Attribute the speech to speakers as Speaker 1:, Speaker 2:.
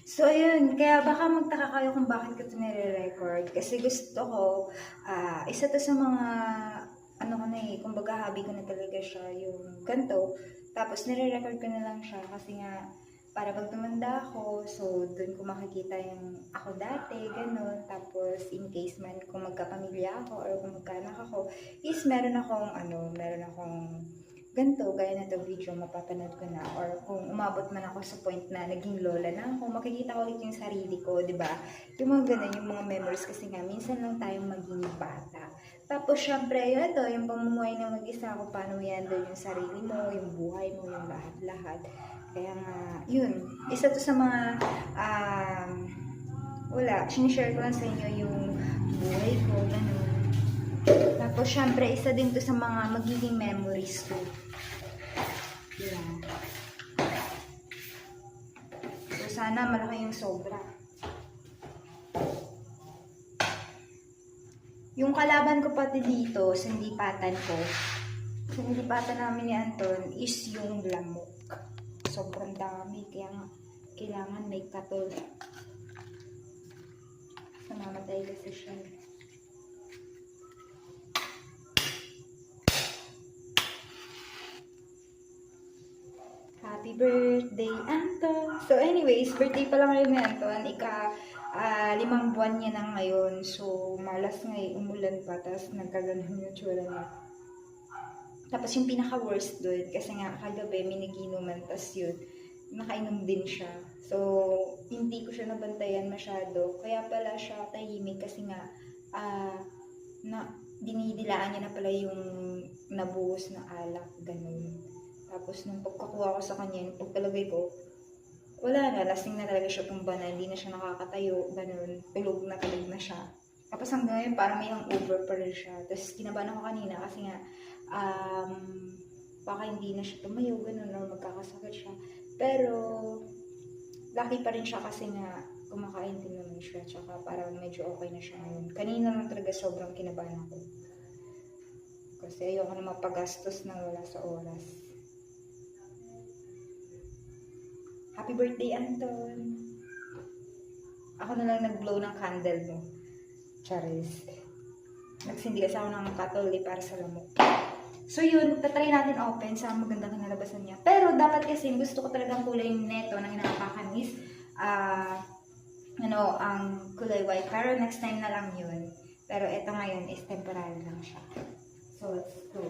Speaker 1: So, ayun. Kaya baka magtaka kayo kung bakit ko ito nire-record. Kasi gusto ko, isa to sa mga, ano ko na eh, kumbaga hobby ko na talaga siya, yung ganito. Tapos, nire-record ko na lang siya kasi nga, para pag tumanda ako, so, dun ko makikita yung ako dati, ganun. Tapos, in case man kung magkapamilya ako or kung magkaanak ako, is meron akong ganito, gaya na itong video, mapapanood ko na. Or kung umabot man ako sa point na naging lola na ako, makikita ko ulit yung sarili ko, di ba? Yung mga ganun, yung mga memories kasi nga, minsan lang tayong maging bata. Tapos, syempre, yun ito, yung pamumuhay na mag-isa ko, paano yan doon yung sarili mo, yung buhay mo, yung lahat-lahat. Kaya nga, yun, isa to sa mga, sinishare ko lang sa inyo yung buhay ko, ganun. Tapos, syempre, isa din to sa mga magiging memories ko. Yeah. So, sana malaki yung sobra. Yung kalaban ko pati dito, sa hindipatan namin ni Anton, is yung lamok. Sobrang dami, kaya nga, kailangan may katol. Namamatay kasi siya. Happy birthday, Anton! So anyways, birthday pa lang ngayon ni Anton. 5 buwan niya na ngayon. So, malas ngayon, umulan pa. Tapos nagkaganon yung tsura niya. Tapos yung pinaka-worst doon, kasi nga kagabi may naginuman. Tapos yun, nakainom din siya. So, hindi ko siya nabantayan masyado. Kaya pala siya tahimik kasi nga, dinidilaan niya na pala yung nabuhos na alak, ganun. Tapos nung pagkakuha ko sa kanya, yung pagkalagay ko, wala na, lasing na talaga siya tumba na, hindi na siya nakakatayo, ganun, tulog na siya. Tapos hanggang ngayon, parang may hangover pa rin siya. Tapos kinabahan ako kanina kasi nga, baka hindi na siya tumayo, ganun, or magkakasakit siya. Pero, lucky pa rin siya kasi nga, kumakain din naman siya, tsaka parang medyo okay na siya ngayon. Kanina lang talaga sobrang kinabahan ako. Kasi ayoko na mapagastos nang wala sa oras. Happy birthday, Anton! Ako na lang nag-blow ng candle mo. Charis. Nagsindi kasi ako ng katoli para sa lamok. So yun, tatry natin open sa magandang kinalabasan niya. Pero dapat kasi gusto ko talagang kulay neto na inaapakan is ang kulay white. Pero next time na lang yun. Pero ito ngayon is temporary lang siya. So let's go.